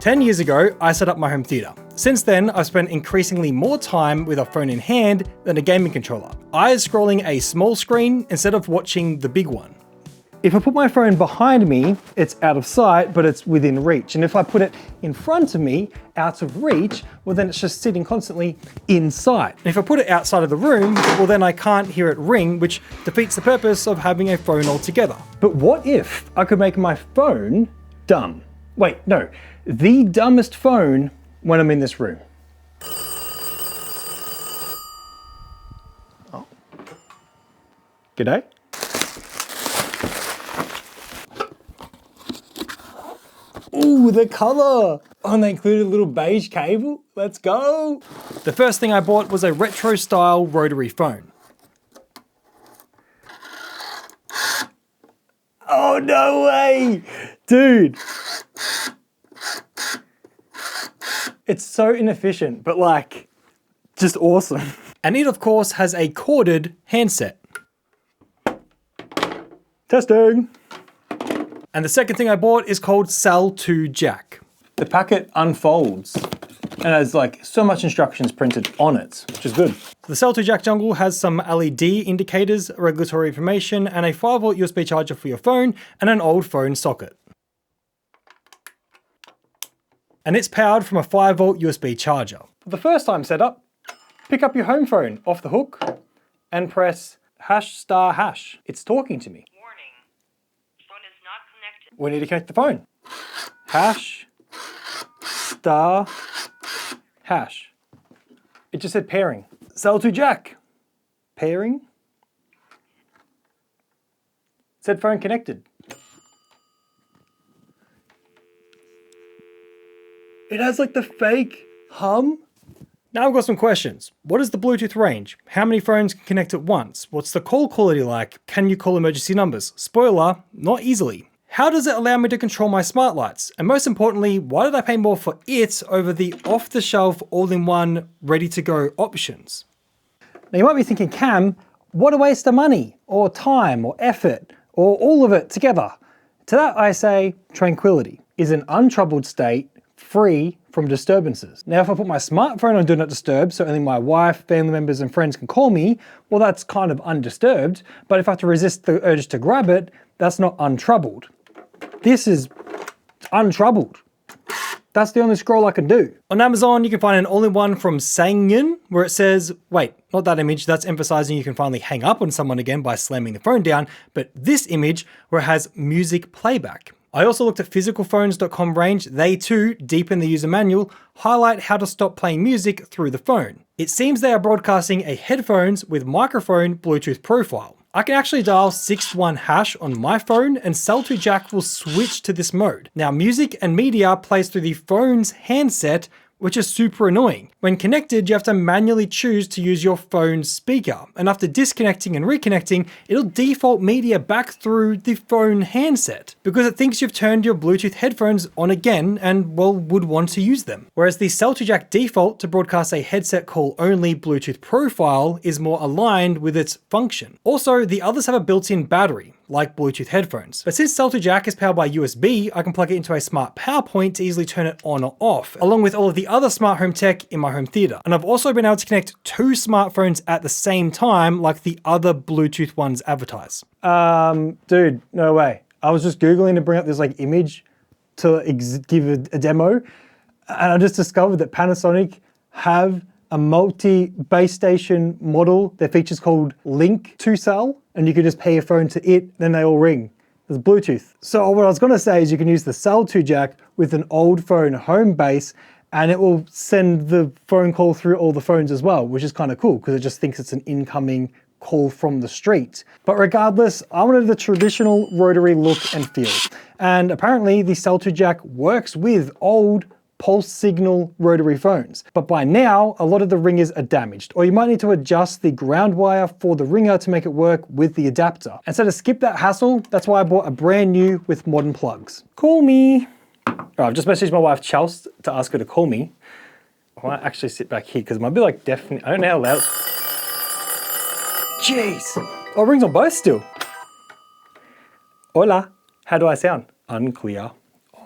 10 years ago, I set up my home theater. Since then, I've spent increasingly more time with a phone in hand than a gaming controller. Eyes scrolling a small screen instead of watching the big one. If I put my phone behind me, it's out of sight, but it's within reach. And if I put it in front of me, out of reach, well then it's just sitting constantly in sight. And if I put it outside of the room, well then I can't hear it ring, which defeats the purpose of having a phone altogether. But what if I could make my phone dumb? Wait, no, the dumbest phone when I'm in this room. Oh. G'day. Ooh, the color! Oh, and they included a little beige cable. Let's go! The first thing I bought was a retro style rotary phone. Oh, no way! Dude! It's so inefficient, but like, just awesome. And it of course has a corded handset. Testing! And the second thing I bought is called Cell 2 Jack. The packet unfolds and has like so much instructions printed on it, which is good. The Cell 2 Jack dongle has some LED indicators, regulatory information, and a 5-volt USB charger for your phone, and an old phone socket. And it's powered from a 5-volt USB charger. For the first time setup, pick up your home phone off the hook and press #*#. It's talking to me. We need to connect the phone. #*#. It just said pairing. Cell 2 Jack. Pairing. It said phone connected. It has like the fake hum. Now I've got some questions. What is the Bluetooth range? How many phones can connect at once? What's the call quality like? Can you call emergency numbers? Spoiler, not easily. How does it allow me to control my smart lights? And most importantly, why did I pay more for it over the off-the-shelf, all-in-one, ready-to-go options? Now you might be thinking, Cam, what a waste of money, or time, or effort, or all of it together. To that I say, tranquility is an untroubled state, free from disturbances. Now if I put my smartphone on Do Not Disturb so only my wife, family members and friends can call me, well that's kind of undisturbed, but if I have to resist the urge to grab it, that's not untroubled. This is untroubled. That's the only scroll I can do. On Amazon, you can find an all-in-one from Sangyun where it says, wait, not that image, that's emphasizing you can finally hang up on someone again by slamming the phone down, but this image where it has music playback. I also looked at physicalphones.com range. They too, deep in the user manual, highlight how to stop playing music through the phone. It seems they are broadcasting a headphones with microphone Bluetooth profile. I can actually dial 61# on my phone and Cell 2 Jack will switch to this mode. Now music and media plays through the phone's handset, which is super annoying. When connected, you have to manually choose to use your phone's speaker, and after disconnecting and reconnecting, it'll default media back through the phone handset, because it thinks you've turned your Bluetooth headphones on again and, well, would want to use them. Whereas the Cell 2 Jack default to broadcast a headset call only Bluetooth profile is more aligned with its function. Also, the others have a built-in battery, like Bluetooth headphones. But since Cell 2 Jack is powered by USB, I can plug it into a smart power point to easily turn it on or off, along with all of the other smart home tech in my home theater. And I've also been able to connect 2 smartphones at the same time, like the other Bluetooth ones advertise. Dude, no way. I was just Googling to bring up this like image to give a demo, and I just discovered that Panasonic have a multi-base station model. Their feature's called Link to Cell, and you can just pair your phone to it, then they all ring. There's Bluetooth. So what I was gonna say is you can use the Cell 2 Jack with an old phone home base, and it will send the phone call through all the phones as well, which is kind of cool because it just thinks it's an incoming call from the street. But regardless, I wanted the traditional rotary look and feel. And apparently the Cell 2 Jack works with old pulse signal rotary phones. But by now, a lot of the ringers are damaged, or you might need to adjust the ground wire for the ringer to make it work with the adapter. And so to skip that hassle, that's why I bought a brand new with modern plugs. Call me. I've just messaged my wife Chelsea to ask her to call me. I might actually sit back here because it might be like deafening. I don't know how loud. Jeez. Oh, it rings on both still. Hola. How do I sound? Unclear.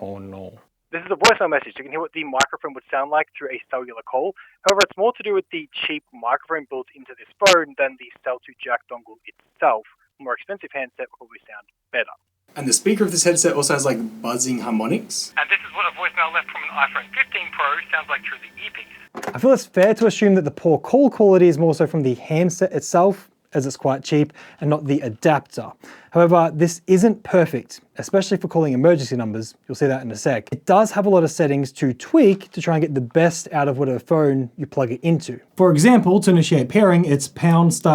Oh no. This is a voicemail message. You can hear what the microphone would sound like through a cellular call. However, it's more to do with the cheap microphone built into this phone than the cell-to jack dongle itself. A more expensive handset will probably sound better. And the speaker of this headset also has like buzzing harmonics. And this is what a voicemail left from an iPhone 15 Pro sounds like through the earpiece. I feel it's fair to assume that the poor call quality is more so from the handset itself, as it's quite cheap, and not the adapter. However, this isn't perfect, especially for calling emergency numbers. You'll see that in a sec. It does have a lot of settings to tweak to try and get the best out of whatever phone you plug it into. For example, to initiate pairing, it's #*#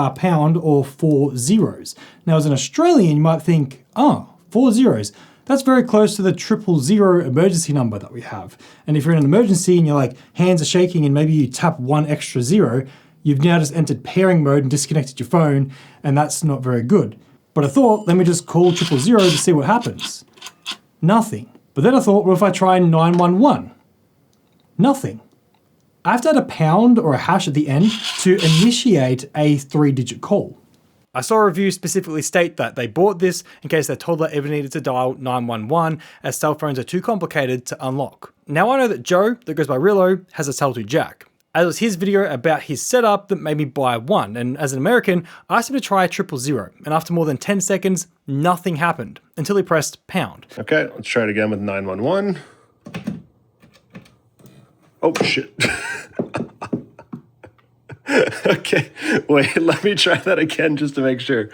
or 4 zeros. Now, as an Australian, you might think, oh, 4 zeros. That's very close to the 000 emergency number that we have. And if you're in an emergency and you're like, hands are shaking and maybe you tap one extra zero, you've now just entered pairing mode and disconnected your phone, and that's not very good. But I thought, let me just call 000 to see what happens. Nothing. But then I thought, what if I try 911? Nothing. I have to add a pound or a hash at the end to initiate a 3-digit call. I saw a review specifically state that they bought this in case their toddler ever needed to dial 911, as cell phones are too complicated to unlock. Now I know that Joe, that goes by Rillo, has a cell-to jack. As it was his video about his setup that made me buy one, and as an American, I asked him to try 000, and after more than 10 seconds, nothing happened, until he pressed pound. Okay, let's try it again with 911. Oh shit. Okay, wait, let me try that again just to make sure.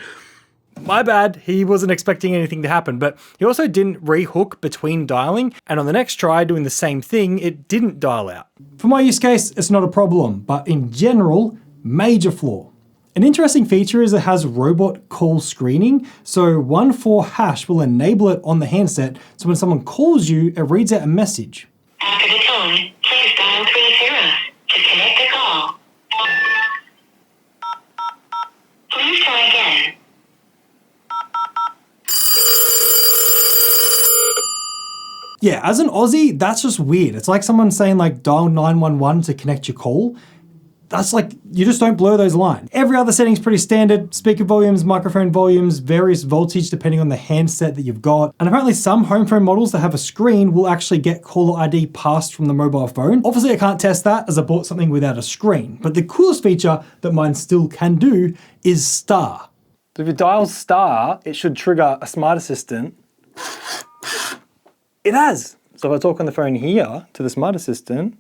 My bad, he wasn't expecting anything to happen, but he also didn't re-hook between dialing, and on the next try doing the same thing, it didn't dial out. For my use case, it's not a problem, but in general, major flaw. An interesting feature is it has robot call screening, so 14# will enable it on the handset, so when someone calls you, it reads out a message. After the tone, please dial 30 to connect the call. Please try again. Yeah, as an Aussie, that's just weird. It's like someone saying like dial 911 to connect your call. That's like, you just don't blur those lines. Every other setting's pretty standard. Speaker volumes, microphone volumes, various voltage depending on the handset that you've got. And apparently some home phone models that have a screen will actually get caller ID passed from the mobile phone. Obviously I can't test that as I bought something without a screen. But the coolest feature that mine still can do is star. So if you dial star, it should trigger a smart assistant. It has. So if I talk on the phone here to the smart assistant,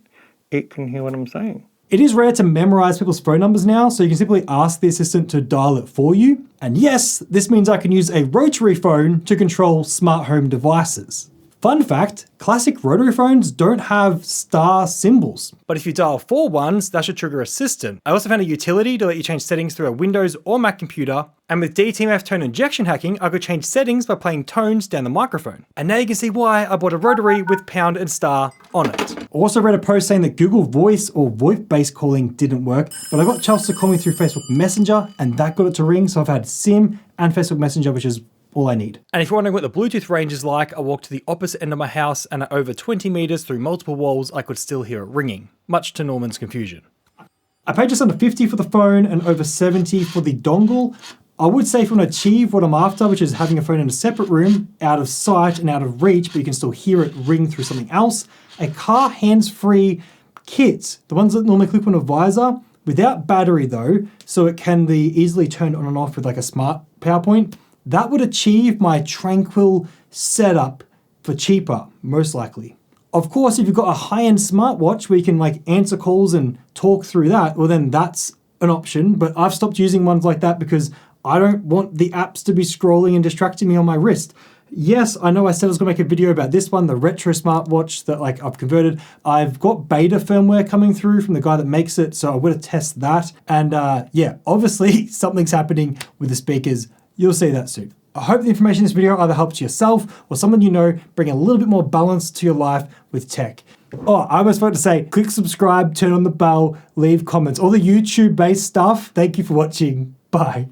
it can hear what I'm saying. It is rare to memorize people's phone numbers now, so you can simply ask the assistant to dial it for you. And yes, this means I can use a rotary phone to control smart home devices. Fun fact, classic rotary phones don't have star symbols. But if you dial 4 ones, that should trigger Assistant. I also found a utility to let you change settings through a Windows or Mac computer. And with DTMF tone injection hacking, I could change settings by playing tones down the microphone. And now you can see why I bought a rotary with pound and star on it. Also read a post saying that Google Voice or VoIP-based calling didn't work, but I got Chelsea to call me through Facebook Messenger and that got it to ring. So I've had SIM and Facebook Messenger, which is all I need. And if you're wondering what the Bluetooth range is like, I walked to the opposite end of my house and at over 20 meters through multiple walls, I could still hear it ringing, much to Norman's confusion. I paid just under 50 for the phone and over 70 for the dongle. I would say if you want to achieve what I'm after, which is having a phone in a separate room, out of sight and out of reach, but you can still hear it ring through something else, a car hands-free kit, the ones that normally clip on a visor, without battery though, so it can be easily turned on and off with like a smart power point, that would achieve my tranquil setup for cheaper, most likely. Of course, if you've got a high-end smartwatch where you can like answer calls and talk through that, well then that's an option, but I've stopped using ones like that because I don't want the apps to be scrolling and distracting me on my wrist. Yes, I know I said I was gonna make a video about this one, the retro smartwatch that like I've converted. I've got beta firmware coming through from the guy that makes it, so I would have test that. And yeah, obviously something's happening with the speakers. You'll see that soon. I hope the information in this video either helps yourself or someone you know bring a little bit more balance to your life with tech. Oh, I almost forgot to say, click subscribe, turn on the bell, leave comments, all the YouTube-based stuff. Thank you for watching. Bye.